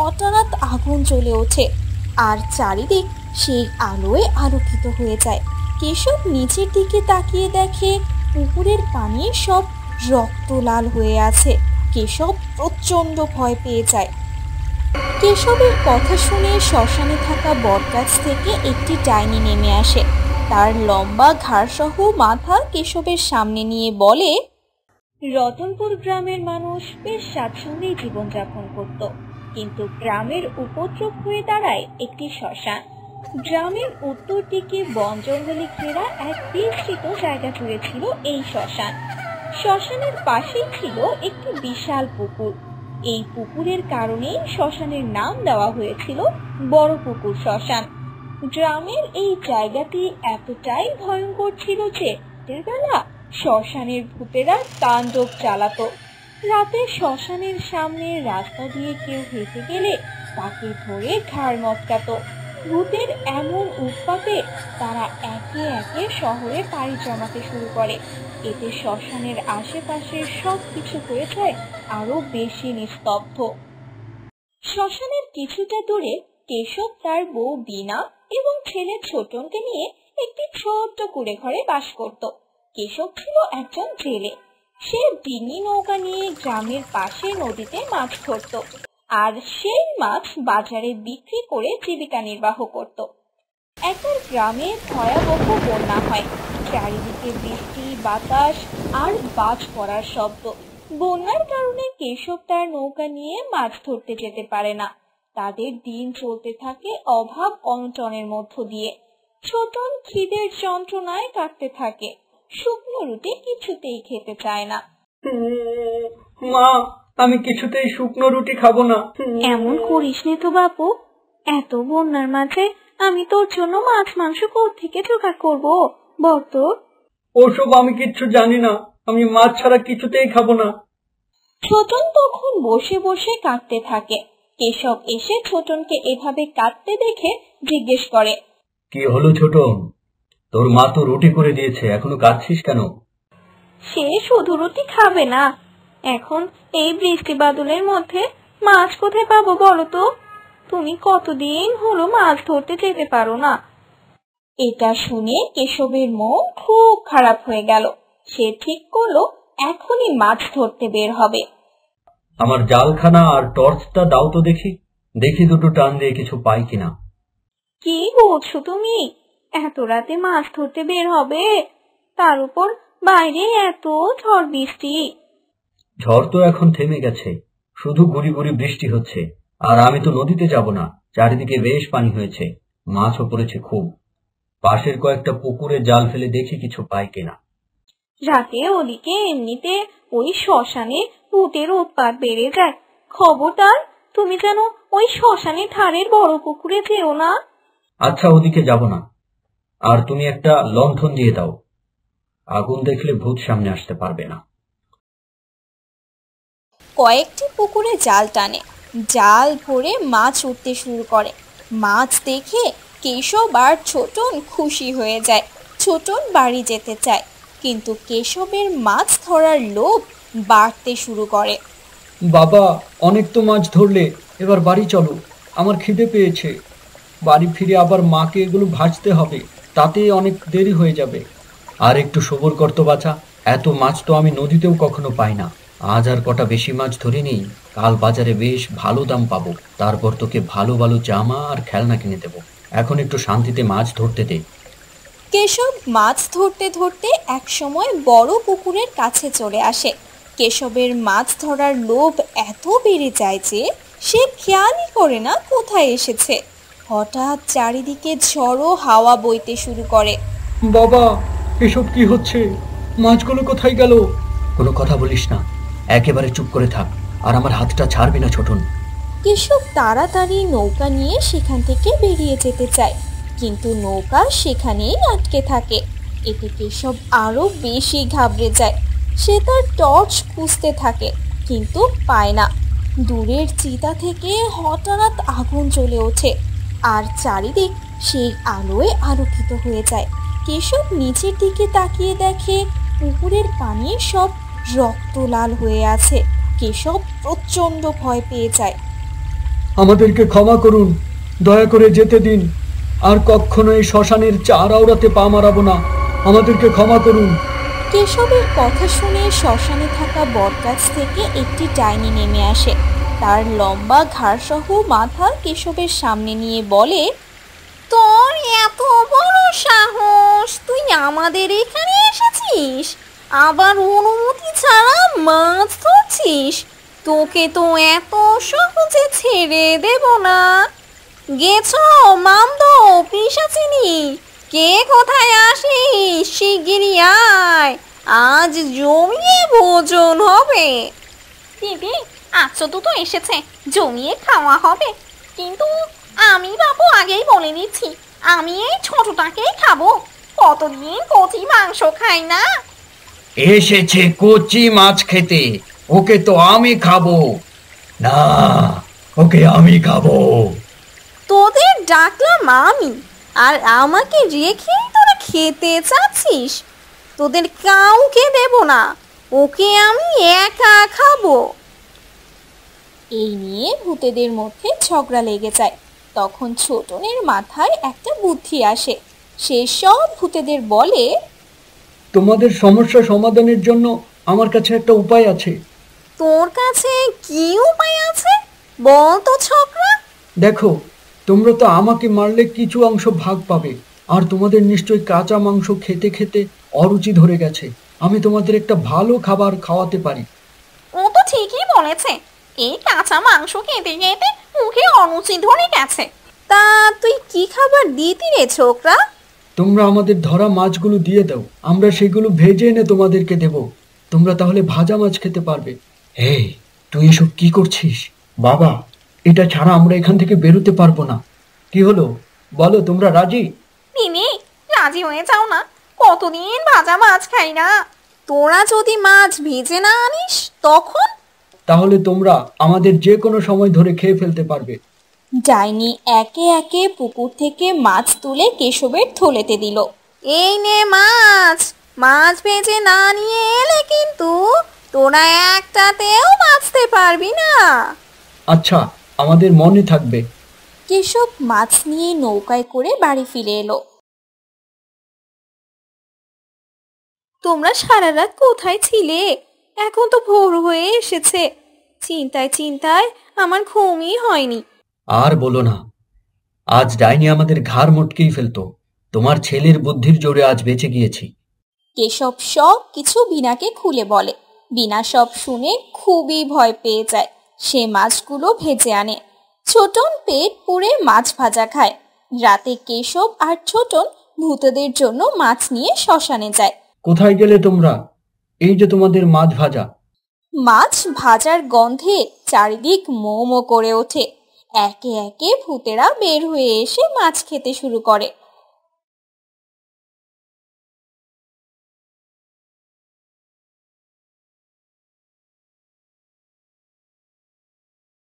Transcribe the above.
হঠাৎ আগুন জ্বলে ওঠে আর চারিদিক সেই আলোয় আলোকিত হয়ে যায়। কেশব নিচের দিকে তাকিয়ে দেখে পুকুরের পানি সব রক্ত লাল হয়ে আছে। কেশব প্রচন্ড ভয় পেয়ে যায়। কেশবের কথা শুনে শ্মশানে থাকা বটগাছ থেকে একটি ডাইনি নেমে আসে। তার লম্বা ঘাড়সহ মাথা কেশবের সামনে নিয়ে বলে, রতনপুর গ্রামের মানুষ বেশ স্বাচ্ছন্দ্যেই জীবনযাপন করত, কিন্তু গ্রামের উপদ্রব হয়ে দাঁড়ায় একটি শ্মশান। গ্রামের উত্তর দিকে বন জঙ্গলে ঘেরা এক বিস্তৃত জায়গা জুড়ে ছিল এই শ্মশান। শ্মশানের পাশেই ছিল একটি বিশাল পুকুর। এই পুকুরের কারণেই শ্মশানের নাম দেওয়া হয়েছিল বড় পুকুর শ্মশান। গ্রামের এই জায়গাটি এতটাই ভয়ঙ্কর ছিল যে রাতের বেলা শ্মশানের ভূতেরা তাণ্ডব চালাতো। রাতে শ্মশানের সামনে রাস্তা দিয়ে কেউ হেঁটে গেলে তাকে ধরে ঘাড় মটকাতো। ভূতের এমন উৎপাতে তারা একে একে শহরে পাড়ি জমাতে শুরু করে। এতে শ্মশানের আশেপাশের সবকিছু হয়ে যায় আরো বেশি নিস্তব্ধ। শ্মশানের কিছুটা দূরে কেশব তার বউ বীণা এবং ছেলে ছোটনকে নিয়ে একটি ছোট্ট কুঁড়ে ঘরে বাস করত। কেশব ছিল একজন জেলে। সে ডিঙি নৌকা নিয়ে গ্রামের পাশে নদীতে মাছ ধরত আর সেই মাছ বাজারে বিক্রি করে জীবিকা নির্বাহ করত। একবার গ্রামে ভয়াবহ বন্যা হয়। চারিদিকে বৃষ্টি, বাতাস আর বাজ পড়ার শব্দ। বন্যার কারণে কেশব তার নৌকা নিয়ে মাছ ধরতে যেতে পারে না। তাদের দিন চলতে থাকে অভাব অনটনের মধ্য দিয়ে। ছোটন খিদের যন্ত্রণায় কাটতে থাকে। শুকনো রুটি কিছুতেই খেতে চায় না। মা, আমি কিছুতেই শুকনো রুটি খাবো না। এমন করিস নে তো বাপু, এত বন্যার মাঝে আমি তোর জন্য মাছ মাংস কোত্থেকে জোগাড় করবো বল তো? ওসব আমি কিচ্ছু জানি না, আমি মাছ ছাড়া কিছুতেই খাবো না। ছোটন তখন বসে বসে কাঁদতে থাকে। কেশব এসে ছোটনকে এভাবে কাঁদতে দেখে জিজ্ঞেস করে, কি হলো ছোটন? তোর মা তো রুটি করে দিয়েছে, এখনো কাঁদছিস কেন? সে শুধু রুটি খাবে না, এখন এই বৃষ্টি বাদলের মধ্যে মাছ কোথায় পাবো বলো তো? তুমি কতদিন হলো মাছ ধরতে যেতে পারো না। এটা শুনে কেশবের মন খুব খারাপ হয়ে গেল। সে ঠিক করলো এখনই মাছ ধরতে বের হবে। আমার জালখানা আর টর্চটা দাও তো দেখি, দেখি দুটো টান দিয়ে কিছু পাই কিনা। কি বলছো তুমি? এত রাতে মাছ ধরতে বের হবে? তার উপর বাইরে এত ঝড় বৃষ্টি। ঝড় তো এখন থেমে গেছে, শুধু গুড়ি গুড়ি বৃষ্টি হচ্ছে। আর আমি তো নদীতে যাব না, চারিদিকে বেশ পানি হয়েছে, মাছও পড়েছে খুব। পাশের কয়েকটা পুকুরে জাল ফেলে দেখি কিছু পাই কিনা। রাতে ওদিকে এমনিতে ওই শ্মশানে ভূতের উৎপাত বেড়ে যায়। খবরদার তুমি যেন ওই শ্মশানের ধারের বড় পুকুরে যেও না। আচ্ছা, ওদিকে যাব না। আর তুমি একটা লণ্ঠন দিয়ে দাও, আগুন দেখলে ভূত সামনে আসতে পারবে না। কয়েকটি পুকুরে জাল টানে, জাল ভরে মাছ উঠতে শুরু করে। মাছ দেখে কেশব আর ছোটন খুশি হয়ে যায়। ছোটন বাড়ি যেতে চায়, কিন্তু কেশবের মাছ ধরার লোভ বাড়তে শুরু করে। বাবা, অনেক তো মাছ ধরলে, এবার বাড়ি চলো, আমার খিদে পেয়েছে। বাড়ি ফিরে আবার মাকে এগুলো ভাজতে হবে, তাতে অনেক দেরি হয়ে যাবে। আর একটু সবর করতো বাছা, এত মাছ তো আমি নদীতেও কখনো পাই না। আজ আর কটা বেশি মাছ ধরে নেই, কাল বাজারে বেশ ভালো দাম পাবো, তারপর তোকে ভালো ভালো জামা আর খেলনা কিনে দেবো। এখন একটু শান্তিতে মাছ ধরতে দে। কেশব মাছ ধরতে ধরতে একসময় বড় পুকুরের কাছে চলে আসে। কেশবের মাছ ধরার লোভ এত বেড়ে যায় যে সে খেয়ালই করে না কোথায় এসেছে। হঠাৎ চারিদিকে ঝড়ো হাওয়া বইতে শুরু করে। বাবা, এসব কি হচ্ছে? মাছগুলো কোথায় গেল? কোনো কথা বলিস না, একেবারে চুপ করে থাক, আর আমার হাতটা ছাড়বি না ছোটন। কেশব তাড়াতাড়ি নৌকা নিয়ে সেখান থেকে বেরিয়ে যেতে চায়, কিন্তু নৌকা সেখানেই আটকে থাকে। এতে কেশব আরো বেশি ঘাবড়ে যায়। সে তার টর্চ খুঁজতে থাকে, কিন্তু পায় না। দূরের চিতা থেকে হঠাৎ আগুন জ্বলে ওঠে আর চারিদিক সেই আলোয় আলোকিত হয়ে যায়। কেশব নিচের দিকে তাকিয়ে দেখে পুকুরের পানি সব রক্ত লাল হয়ে আছে। কেশব প্রচন্ড ভয় পেয়ে যায়। আমাদেরকে ক্ষমা করুন, দয়া করে যেতে দিন। আর কখনো এই শ্মশানের চার আওরাতে পা মারাবো না, আমাদেরকে ক্ষমা করুন। কেশবের কথা শুনে শ্মশানে থাকা বটগাছ থেকে একটি ডাইনি নেমে আসে। তার লম্বা ঘাড়সহ মাথা কেশবের সামনে নিয়ে বলে, তোর এত বড় সাহস, তুই আমাদের এখানে এসেছিস, আবার অনুমতি ছাড়া মাছ ধরছিস। তোকে তো এত সহজে ছেড়ে দেব না। গেছো মামদো পিশাচিনি, কে কোথায় আসিস, শিগগিরই আয়, আজ জমিয়ে ভোজন হবে। দিদি, আচ্ছা তো এসেছে, জমিয়ে খাওয়া হবে, কিন্তু আমি বাবু আগেই বলে দিচ্ছি, আমি এই ছোটটাকেই খাবো, কতদিন কচি মাংস খাই না। এসেছে কচি মাছ খেতে, ওকে তো আমি খাবো না, ওকে আমি খাবো। তোদের ডাকলাম আমি, আর আমাকে রেখেই তোরা খেতে চাচ্ছিস? তোদের কাউকে দেব না, ওকে আমি একা খাবো। এই নিয়ে ভূতেদের মধ্যে ঝগড়া লেগে যায়। তখন ছোটনের মাথায় একটা বুদ্ধি আসে। সে সব ভূতেদের বলে, তোমাদের সমস্যা সমাধানের জন্য আমার কাছে একটা উপায় আছে। তোর কাছে কি উপায় আছে, বল তো ছোকরা। দেখো, তোমরা তো আমাকে মারলে কিছু অংশ ভাগ পাবে, আর তোমাদের নিশ্চয়ই কাঁচা মাংস খেতে খেতে অরুচি ধরে গেছে। আমি তোমাদের একটা ভালো খাবার খাওয়াতে পারি। ও তো ঠিকই বলেছে, এই কাঁচা মাংস খেতে খেতে মুখে অরুচি ধরে গেছে। তা তুই কি খাবার দিতি রে ছোকরা? তোমরা আমাদের ধরা মাছগুলো দিয়ে দাও, আমরা সেগুলো ভেজে এনে তোমাদেরকে দেব। তোমরা তাহলে ভাজা মাছ খেতে পারবে। এই, তুই এসব কি করছিস? বাবা, এটা ছাড়া আমরা এখান থেকে বেরোতে পারবো না। কি হলো, বলো, তোমরা রাজি? দিদি, রাজি হয়ে যাও না, কতদিন ভাজা মাছ খাই না। তোরা যদি মাছ ভেজে না আনিস তখন? তাহলে তোমরা আমাদের যে কোনো সময় ধরে খেয়ে ফেলতে পারবে। ডাইনি একে একে পুকুর থেকে মাছ তুলে কেশবের থলেতে দিল। এই নে মাছ, মাছ ভেজে না নিয়ে এলে কিন্তু তোরা একটাতেও বাঁচতে পারবি না। আচ্ছা, আমাদের মনে থাকবে। কেশব মাছ নিয়ে নৌকায় করে বাড়ি ফিরে এলো। তোমরা সারা রাত কোথায় ছিলে? এখন তো ভোর হয়ে এসেছে। চিন্তায় চিন্তায় আমার ঘুমই হয়নি। আর বলো না, আজ ডাইনি আমাদের ঘাড় মটকেই ফেলতো। তোমার ছেলের বুদ্ধির জোরে আজ বেঁচে গিয়েছি। কেশব সব কিছু বিনাকে খুলে বলে। বিনা সব শুনে খুবই ভয় পেয়ে যায়। সে মাছগুলো ভেজে আনে। ছোটন পেট পুড়ে মাছ ভাজা খায়। রাতে কেশব আর ছোটন ভূতদের জন্য মাছ নিয়ে শ্মশানে যায়। কোথায় গেলে তোমরা? এই যে তোমাদের মাছ ভাজা। মাছ ভাজার গন্ধে চারিদিক মো মো করে ওঠে। একে একে ভূতেরা বের হয়ে এসে মাছ খেতে শুরু করে।